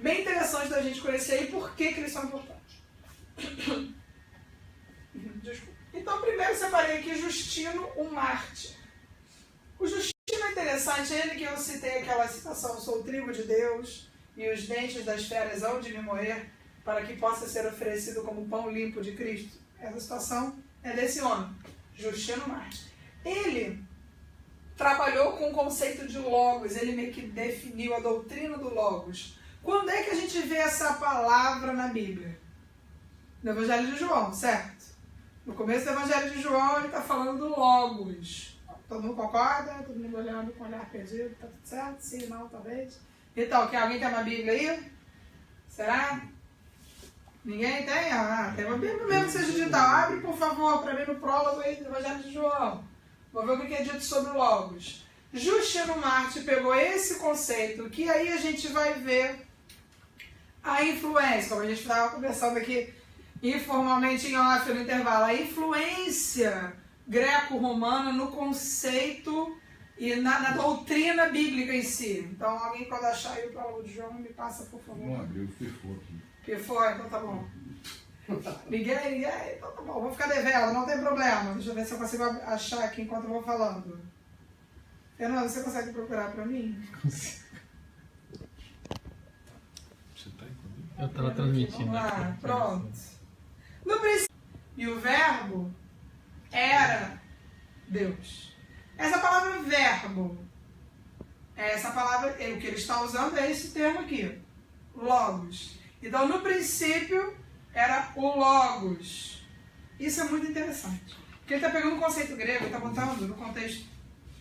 bem interessante da gente conhecer aí por que eles são importantes. Então, primeiro eu separei aqui Justino, o mártir. O Justino é interessante, ele que eu citei aquela citação, sou o trigo de Deus e os dentes das feras hão de me moer, para que possa ser oferecido como pão limpo de Cristo. Essa situação é desse homem, Justino Mártir. Ele trabalhou com o conceito de logos, ele meio que definiu a doutrina do logos. Quando é que a gente vê essa palavra na Bíblia? No Evangelho de João, certo? No começo do Evangelho de João, ele está falando do logos. Todo mundo concorda? Todo mundo olhando com o olhar perdido? Está tudo certo? Sim, não, talvez? Então, alguém tem uma Bíblia aí? Será? Ninguém tem? Ah, tem uma Bíblia mesmo que seja digital. Abre, por favor, para mim no prólogo aí do Evangelho de João. Vou ver o que é dito sobre o logos. Justino Mártir pegou esse conceito, que aí a gente vai ver a influência, como a gente estava conversando aqui informalmente em off no intervalo, a influência greco-romana no conceito e na doutrina bíblica em si. Então, alguém quando achar aí o prólogo de João, me passa, por favor. Não abriu, pifou aqui. Pifou, então tá bom. Ninguém, então tá bom, vou ficar devendo, não tem problema. Deixa eu ver se eu consigo achar aqui enquanto eu vou falando. Fernando, você consegue procurar pra mim? Consigo. Você tá aí comigo? Eu tava transmitindo. Vamos lá, aqui. pronto. No princípio, e o verbo era Deus. Essa palavra verbo, essa palavra, o que ele está usando é esse termo aqui, logos. Então, no princípio, era o logos. Isso é muito interessante. Porque ele está pegando um conceito grego e está botando no contexto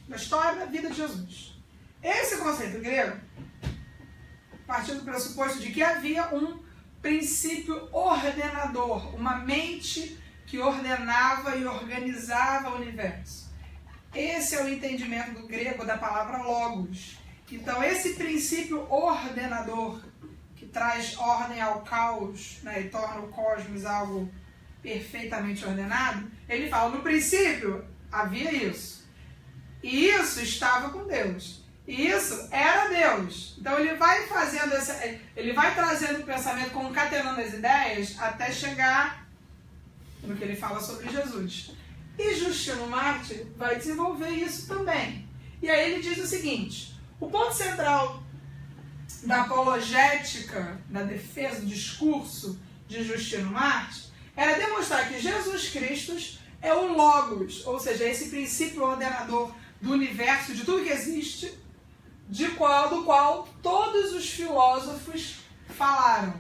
da história da vida de Jesus. Esse conceito grego, partindo do pressuposto de que havia um princípio ordenador, uma mente que ordenava e organizava o universo. Esse é o entendimento do grego da palavra logos. Então, esse princípio ordenador, que traz ordem ao caos, né, e torna o cosmos algo perfeitamente ordenado, ele fala, no princípio, havia isso. E isso estava com Deus. E isso era Deus. Então ele vai fazendo ele vai trazendo o pensamento, concatenando as ideias, até chegar no que ele fala sobre Jesus. E Justino Mártir vai desenvolver isso também. E aí ele diz o seguinte, o ponto central da apologética, da defesa do discurso de Justino Mártir, era demonstrar que Jesus Cristo é o Logos, ou seja, esse princípio ordenador do universo, de tudo que existe, do qual todos os filósofos falaram.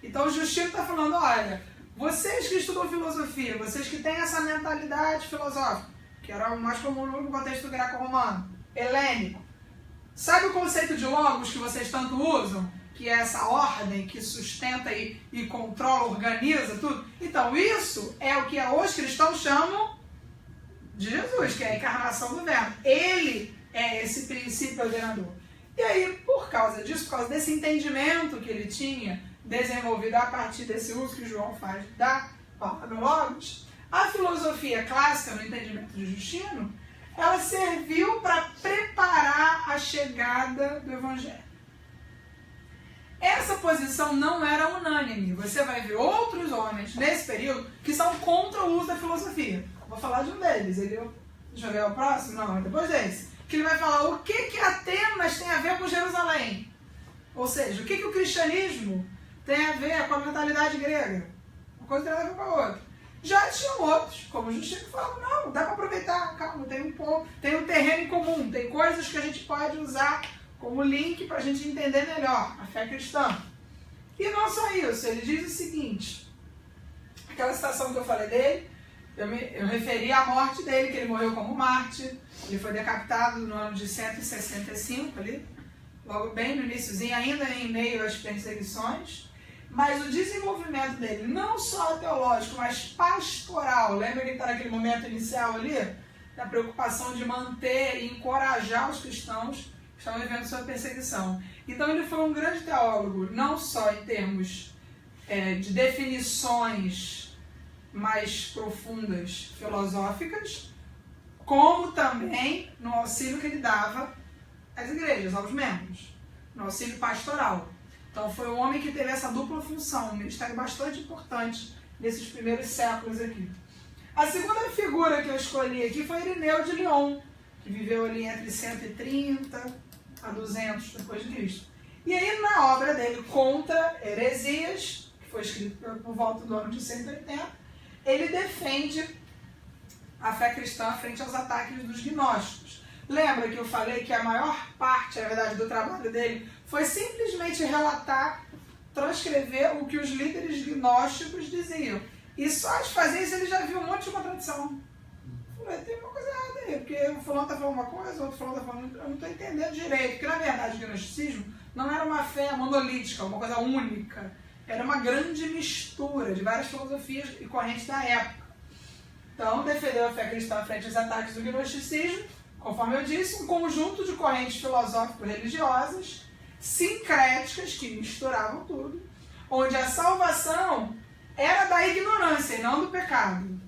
Então o Justino está falando, olha, vocês que estudam filosofia, vocês que têm essa mentalidade filosófica, que era o mais comum no contexto greco-romano, helênico, sabe o conceito de logos que vocês tanto usam? Que é essa ordem que sustenta e controla, organiza tudo? Então isso é o que os cristãos chamam de Jesus, que é a encarnação do verbo. Ele é esse princípio ordenador. E aí, por causa disso, por causa desse entendimento que ele tinha desenvolvido a partir desse uso que João faz da palavra logos, a filosofia clássica, no entendimento de Justino, ela serviu para preparar a chegada do Evangelho. Essa posição não era unânime. Você vai ver outros homens nesse período que são contra o uso da filosofia. Vou falar de um deles. Deixa eu ver o próximo? Não, depois desse. Que ele vai falar o que Atenas tem a ver com Jerusalém. Ou seja, o que o cristianismo tem a ver com a mentalidade grega. Uma coisa tem a ver com a outra. Já tinham outros, como o Justino, que falavam, não, dá para aproveitar, calma, tem um terreno em comum, tem coisas que a gente pode usar como link para a gente entender melhor a fé cristã. E não só isso, ele diz o seguinte, aquela citação que eu falei dele, eu referi à morte dele, que ele morreu como mártir, ele foi decapitado no ano de 165, ali, logo bem no iniciozinho, ainda em meio às perseguições, mas o desenvolvimento dele, não só teológico, mas pastoral, lembra que ele está naquele momento inicial ali, da preocupação de manter e encorajar os cristãos que estão vivendo sua perseguição. Então ele foi um grande teólogo, não só em termos de definições mais profundas filosóficas, como também no auxílio que ele dava às igrejas, aos membros, no auxílio pastoral. Então foi um homem que teve essa dupla função, um ministério bastante importante nesses primeiros séculos aqui. A segunda figura que eu escolhi aqui foi Irineu de Lyon, que viveu ali entre 130 a 200 depois de Cristo. E aí na obra dele Contra Heresias, que foi escrito por volta do ano de 180, ele defende a fé cristã frente aos ataques dos gnósticos. Lembra que eu falei que a maior parte, na verdade, do trabalho dele foi simplesmente relatar, transcrever o que os líderes gnósticos diziam. E só de fazer isso ele já viu um monte de contradição. Falei, tem uma coisa errada aí, porque o fulano está falando uma coisa, o outro fulano está falando, eu não estou entendendo direito. Porque na verdade o gnosticismo não era uma fé monolítica, uma coisa única. Era uma grande mistura de várias filosofias e correntes da época. Então, defendeu a fé cristã frente aos ataques do gnosticismo, conforme eu disse, um conjunto de correntes filosófico-religiosas, sincréticas, que misturavam tudo, onde a salvação era da ignorância e não do pecado.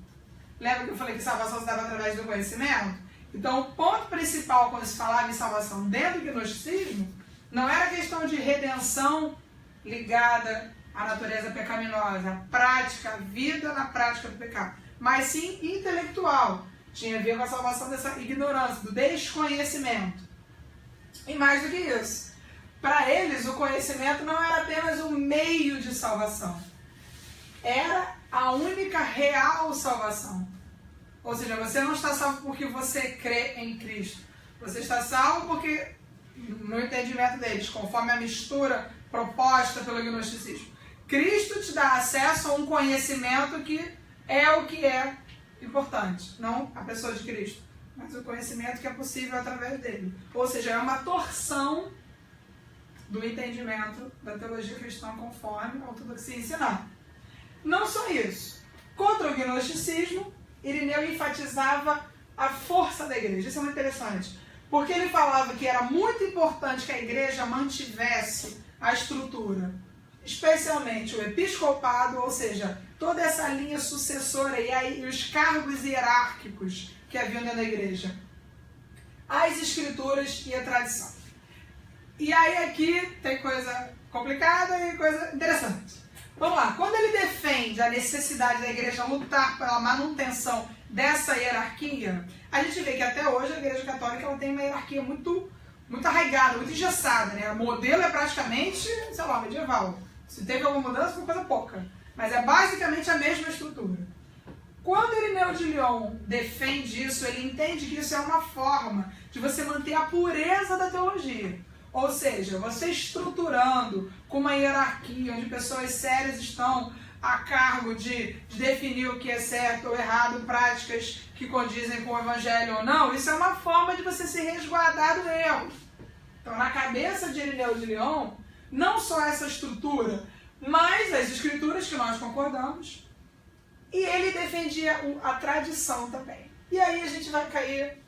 Lembra que eu falei que salvação se dava através do conhecimento? Então, o ponto principal quando se falava em salvação dentro do gnosticismo não era questão de redenção ligada à natureza pecaminosa, a prática, a vida na prática do pecado, mas sim intelectual. Tinha a ver com a salvação dessa ignorância, do desconhecimento. E mais do que isso, para eles o conhecimento não era apenas um meio de salvação, era a única real salvação. Ou seja, você não está salvo porque você crê em Cristo. Você está salvo porque, no entendimento deles, conforme a mistura proposta pelo gnosticismo, Cristo te dá acesso a um conhecimento que é importante. Não a pessoa de Cristo, mas o conhecimento que é possível através dele. Ou seja, é uma torção do entendimento da teologia cristã conforme a ortodoxia ensinar. Não só isso. Contra o gnosticismo, Irineu enfatizava a força da igreja. Isso é muito interessante. Porque ele falava que era muito importante que a igreja mantivesse a estrutura, especialmente o episcopado, ou seja, toda essa linha sucessora e aí os cargos hierárquicos que haviam dentro da igreja, as escrituras e a tradição. E aí aqui tem coisa complicada e coisa interessante. Vamos lá, quando ele defende a necessidade da igreja lutar pela manutenção dessa hierarquia, a gente vê que até hoje a igreja católica ela tem uma hierarquia muito arraigada, muito engessada, né? O modelo é praticamente, sei lá, medieval. Se teve alguma mudança, foi coisa pouca. Mas é basicamente a mesma estrutura. Quando Irineu de Lyon defende isso, ele entende que isso é uma forma de você manter a pureza da teologia. Ou seja, você estruturando com uma hierarquia onde pessoas sérias estão a cargo de definir o que é certo ou errado, práticas que condizem com o evangelho ou não, isso é uma forma de você se resguardar do erro. Então, na cabeça de Irineu de Lyon, não só essa estrutura, mas as escrituras que nós concordamos, e ele defendia a tradição também. E aí a gente vai cair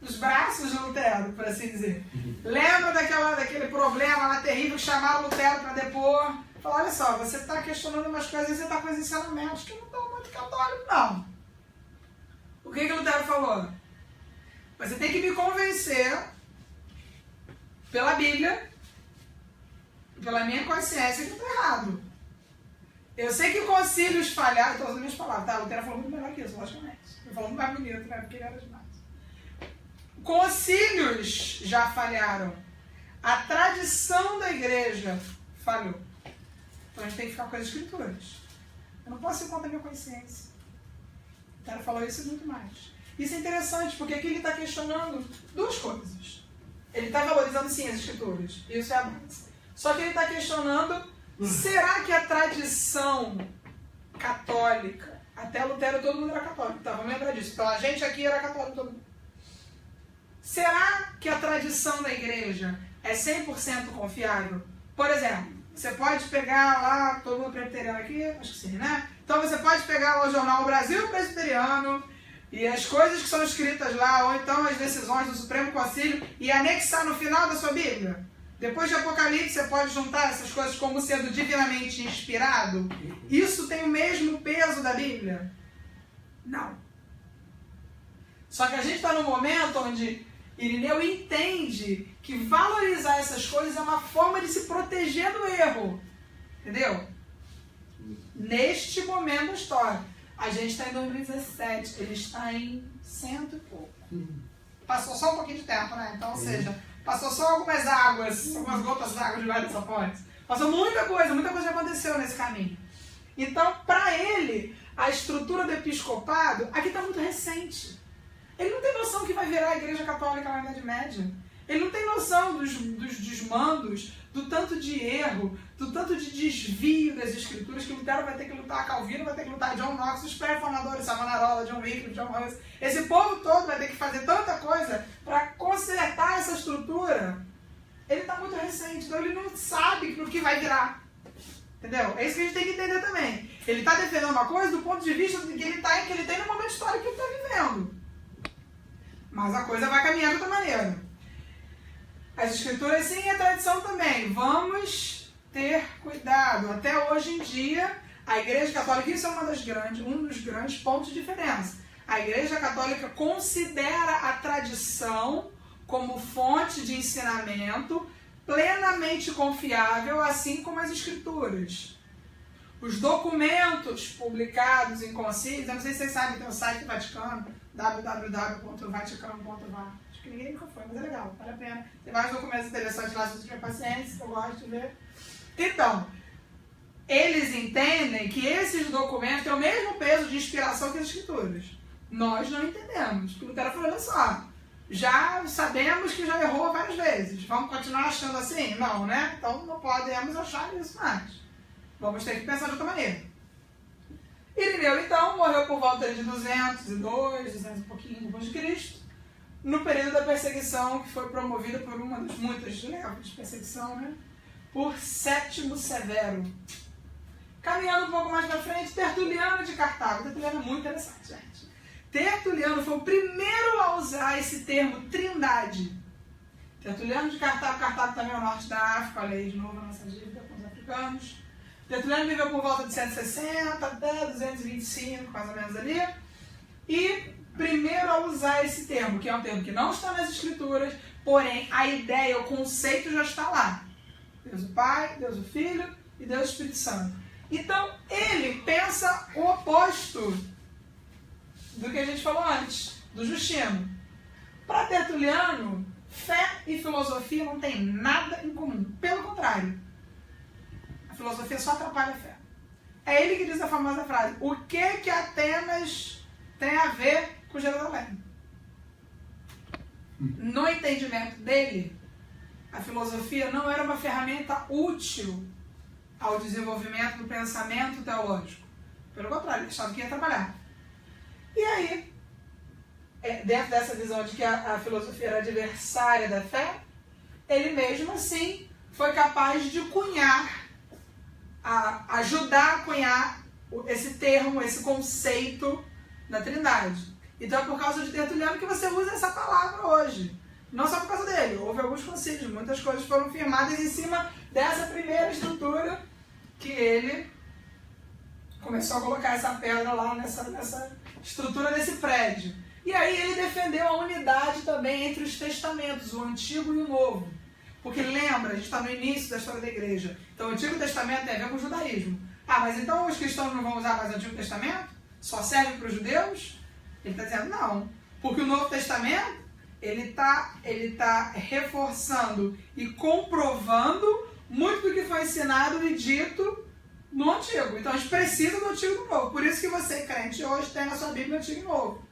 nos braços de Lutero, por assim dizer. Lembra daquele problema lá terrível que chamaram Lutero para depor? Falaram, olha só, você está questionando umas coisas e você está com os ensinamentos que não estão muito católicos, não. O que Lutero falou? Você tem que me convencer pela Bíblia, pela minha consciência, que eu estou errado. Eu sei que concílios falharam, estou usando minhas palavras, tá? Lutero falou muito melhor que isso, logicamente. Eu falo muito mais bonito, né? Porque ele era demais. Concílios já falharam. A tradição da igreja falhou. Então a gente tem que ficar com as escrituras. Eu não posso ir contra a minha consciência. O cara falou isso e muito mais. Isso é interessante, porque aqui ele está questionando duas coisas. Ele está valorizando sim as escrituras. Isso é a base. Só que ele está questionando, será que a tradição católica, até Lutero todo mundo era católico, tá? Vamos lembrar disso. Então a gente aqui era católico todo mundo. Será que a tradição da igreja é 100% confiável? Por exemplo, você pode pegar lá, todo mundo presbiteriano aqui, acho que sim, né? Então você pode pegar lá o jornal Brasil Presbiteriano e as coisas que são escritas lá, ou então as decisões do Supremo Concílio e anexar no final da sua Bíblia. Depois de Apocalipse você pode juntar essas coisas como sendo divinamente inspirado. Isso tem o mesmo peso da Bíblia? Não. Só que a gente está num momento onde Irineu entende que valorizar essas coisas é uma forma de se proteger do erro. Entendeu? Neste momento da história. A gente está em 2017, ele está em 100 e pouco. Passou só um pouquinho de tempo, né? Então, ou seja, passou só algumas águas, algumas gotas d'água debaixo dessa ponte. Passou muita coisa já aconteceu nesse caminho. Então, para ele, a estrutura do episcopado aqui está muito recente. Ele não tem noção que vai virar a Igreja Católica na Idade Média. Ele não tem noção dos desmandos, do tanto de erro, do tanto de desvio das escrituras que Lutero vai ter que lutar, Calvino vai ter que lutar, John Knox, os pré-reformadores, Savonarola, John Wycliffe, John Hus. Esse povo todo vai ter que fazer tanta coisa para consertar essa estrutura. Ele está muito recente, então ele não sabe no que vai virar. Entendeu? É isso que a gente tem que entender também. Ele está defendendo uma coisa do ponto de vista que ele tem no momento histórico que ele está vivendo. Mas a coisa vai caminhando de outra maneira. As escrituras sim e a tradição também. Vamos ter cuidado. Até hoje em dia, a Igreja Católica, isso é um dos grandes pontos de diferença. A Igreja Católica considera a tradição como fonte de ensinamento plenamente confiável, assim como as escrituras. Os documentos publicados em concílios, eu não sei se vocês sabem, tem o site do Vaticano, www.vaticano.va. Acho que ninguém nunca foi, mas é legal, vale a pena. Tem vários documentos interessantes lá, se você tiver paciência, eu gosto de ver. Então, eles entendem que esses documentos têm o mesmo peso de inspiração que as escrituras. Nós não entendemos. Porque o Lutero falou, olha só, já sabemos que já errou várias vezes. Vamos continuar achando assim? Não, né? Então não podemos achar isso mais. Vamos ter que pensar de outra maneira. Irineu, então, morreu por volta de 202, 200 e pouquinho depois de Cristo, no período da perseguição que foi promovida por uma das muitas levas de perseguição, né? Por Sétimo Severo. Caminhando um pouco mais para frente, Tertuliano de Cartago. Tertuliano é muito interessante, gente. Tertuliano foi o primeiro a usar esse termo trindade. Tertuliano de Cartago, Cartago também é o norte da África, olha aí de novo a nossa dívida com os africanos. Tertuliano viveu por volta de 160 até 225, mais ou menos ali. E primeiro a usar esse termo, que é um termo que não está nas escrituras, porém a ideia, o conceito já está lá. Deus o Pai, Deus o Filho e Deus o Espírito Santo. Então, ele pensa o oposto do que a gente falou antes, do Justino. Para Tertuliano, fé e filosofia não têm nada em comum. Pelo contrário, a filosofia só atrapalha a fé. É ele que diz a famosa frase, o que Atenas tem a ver com Jerusalém? No entendimento dele, a filosofia não era uma ferramenta útil ao desenvolvimento do pensamento teológico. Pelo contrário, ele achava que ia atrapalhar. E aí, dentro dessa visão de que a filosofia era adversária da fé, ele mesmo assim foi capaz de cunhar, ajudar a cunhar esse termo, esse conceito da Trindade. Então é por causa de Tertuliano que você usa essa palavra hoje. Não só por causa dele, houve alguns concílios, muitas coisas foram firmadas em cima dessa primeira estrutura que ele começou a colocar essa pedra lá nessa estrutura desse prédio. E aí ele defendeu a unidade também entre os testamentos, o Antigo e o Novo. Porque lembra, a gente está no início da história da igreja. Então o Antigo Testamento tem a ver com o judaísmo. Ah, mas então os cristãos não vão usar mais o Antigo Testamento? Só serve para os judeus? Ele está dizendo não. Porque o Novo Testamento, ele tá reforçando e comprovando muito do que foi ensinado e dito no Antigo. Então a gente precisa do Antigo e do Novo. Por isso que você, crente, hoje tem na sua Bíblia o Antigo e o Novo.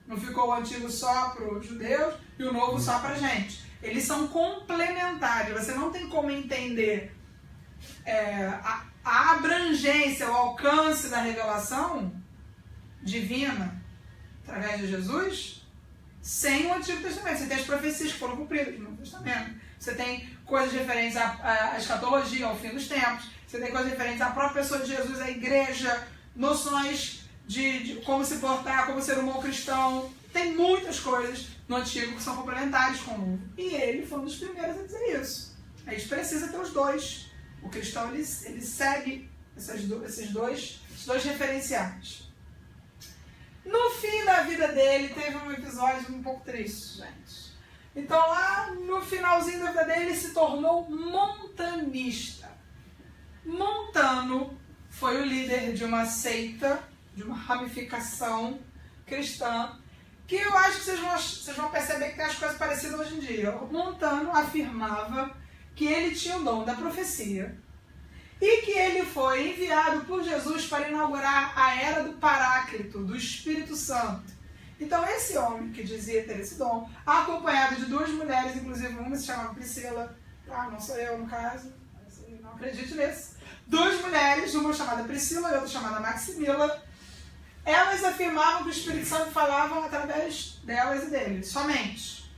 Não ficou o Antigo só para os judeus e o Novo só para a gente. Eles são complementares. Você não tem como entender a abrangência, o alcance da revelação divina através de Jesus sem o Antigo Testamento. Você tem as profecias que foram cumpridas no Novo Testamento. Você tem coisas referentes à escatologia, ao fim dos tempos. Você tem coisas referentes à própria pessoa de Jesus, à igreja, noções de como se portar, como ser um bom cristão. Tem muitas coisas no Antigo que são complementares com o Novo. E ele foi um dos primeiros a dizer isso. A gente precisa ter os dois. O cristão, ele segue esses dois referenciais. No fim da vida dele, teve um episódio um pouco triste, gente. Então lá no finalzinho da vida dele ele se tornou montanista. Montano foi o líder de uma seita, de uma ramificação cristã, que eu acho que vocês vão perceber que tem as coisas parecidas hoje em dia. Montano afirmava que ele tinha o dom da profecia e que ele foi enviado por Jesus para inaugurar a era do Paráclito, do Espírito Santo. Então esse homem que dizia ter esse dom, acompanhado de duas mulheres, inclusive uma se chamava Priscila, não sou eu no caso, não acredito nisso, duas mulheres, uma chamada Priscila e outra chamada Maximila, elas afirmavam que o Espírito Santo falava através delas e dele, somente.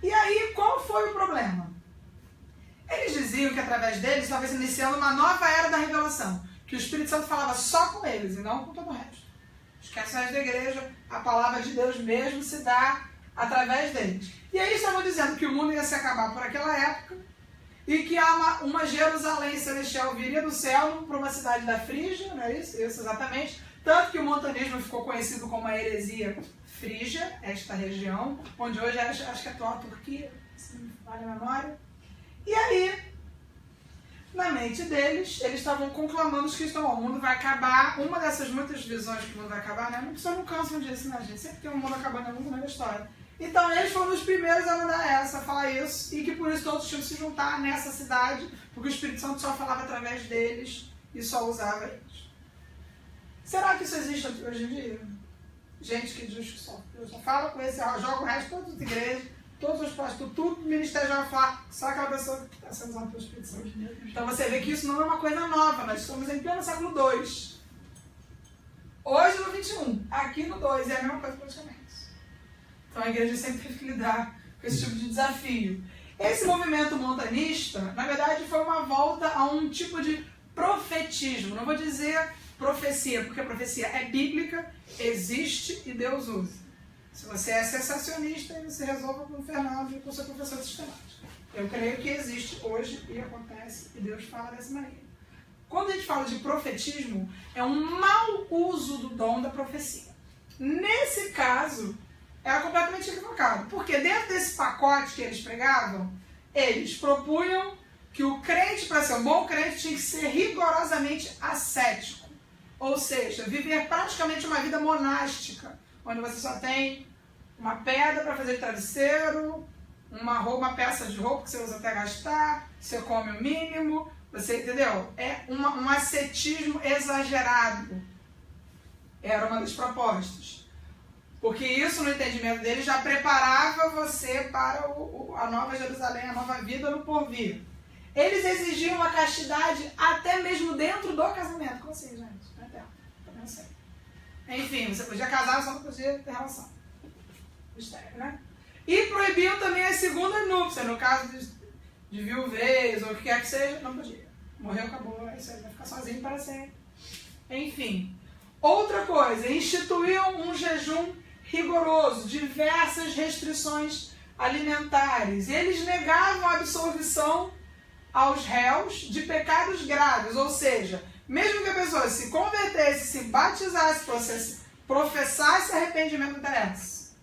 E aí, qual foi o problema? Eles diziam que através deles estava se iniciando uma nova era da revelação, que o Espírito Santo falava só com eles e não com todo o resto. Esquece o resto da igreja, a palavra de Deus mesmo se dá através deles. E aí eles estavam dizendo que o mundo ia se acabar por aquela época e que uma Jerusalém celestial viria do céu para uma cidade da Frígia, não é isso? Isso exatamente. Tanto que o montanismo ficou conhecido como a heresia frígia, esta região, onde hoje acho que é a atual Turquia, se não me falha a memória. E aí, na mente deles, eles estavam conclamando os cristãos, o mundo vai acabar. Uma dessas muitas visões que o mundo vai acabar, né? As pessoas não cansam disso, né, gente? Sempre tem um mundo acabando em algum momento da história. Então eles foram os primeiros a mandar essa, a falar isso, e que por isso todos tinham que se juntar nessa cidade, porque o Espírito Santo só falava através deles e só usava eles. Será que isso existe hoje em dia? Gente que diz que só fala com esse, joga o resto de todas as igrejas, todos os pastores, tudo o ministério já vai falar, só aquela pessoa que está sendo usada pelo Espírito Santo. Então você vê que isso não é uma coisa nova, nós estamos em pleno século II. Hoje no 21, aqui no 2, é a mesma coisa praticamente. Então a igreja sempre teve que lidar com esse tipo de desafio. Esse movimento montanista, na verdade, foi uma volta a um tipo de profetismo. Não vou dizer profecia, porque a profecia é bíblica, existe e Deus usa. Se você é sensacionista, você resolve com o Fernando e com o seu professor de sistemática. Eu creio que existe hoje e acontece e Deus fala dessa maneira. Quando a gente fala de profetismo, é um mau uso do dom da profecia. Nesse caso, era completamente equivocado, porque dentro desse pacote que eles pregavam, eles propunham que o crente, para ser um bom crente, tinha que ser rigorosamente ascético. Ou seja, viver praticamente uma vida monástica, onde você só tem uma pedra para fazer de travesseiro, uma peça de roupa que você usa até gastar, você come o mínimo, você entendeu? É um ascetismo exagerado. Era uma das propostas. Porque isso, no entendimento dele, já preparava você para a nova Jerusalém, a nova vida no porvir. Eles exigiam uma castidade até mesmo dentro do casamento. Como assim, gente? Não sei. Enfim, você podia casar, só não podia ter relação. Mistério, né? E proibiam também a segunda núpcia, no caso de viuvez ou o que quer que seja, não podia. Morreu, acabou, é isso aí, vai ficar sozinho para sempre. Enfim. Outra coisa, instituíam um jejum rigoroso, diversas restrições alimentares. Eles negavam a absolvição aos réus de pecados graves, ou seja, mesmo que a pessoa se convertesse, se batizasse, professasse arrependimento dessa,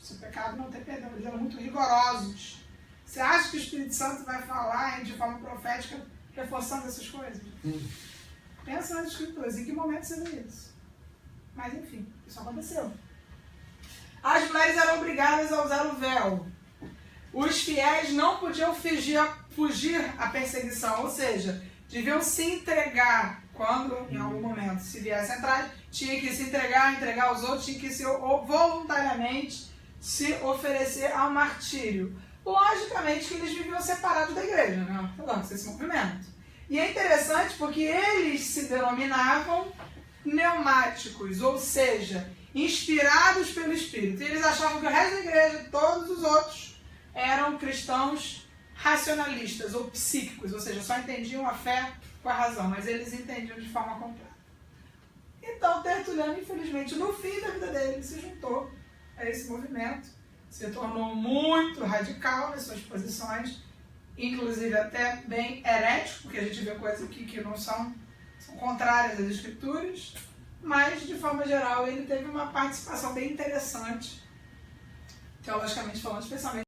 se o pecado não tem perdão, eles eram muito rigorosos. Você acha que o Espírito Santo vai falar de forma profética, reforçando essas coisas? Pensa nas Escrituras, em que momento você vê isso? Mas enfim, isso aconteceu. As mulheres eram obrigadas a usar o véu. Os fiéis não podiam fugir à perseguição, ou seja, deviam se entregar quando, em algum momento, se viesse atrás, tinha que se entregar aos outros, tinha que se voluntariamente se oferecer ao martírio. Logicamente que eles viviam separados da igreja, né? Falando esse movimento. E é interessante porque eles se denominavam pneumáticos, ou seja, inspirados pelo Espírito. E eles achavam que o resto da igreja, todos os outros, eram cristãos racionalistas ou psíquicos, ou seja, só entendiam a fé com a razão, mas eles entendiam de forma completa. Então, Tertuliano, infelizmente, no fim da vida dele, se juntou a esse movimento, se tornou muito radical nas suas posições, inclusive até bem herético, porque a gente vê coisas aqui que não são contrárias às Escrituras, mas, de forma geral, ele teve uma participação bem interessante, teologicamente falando, especialmente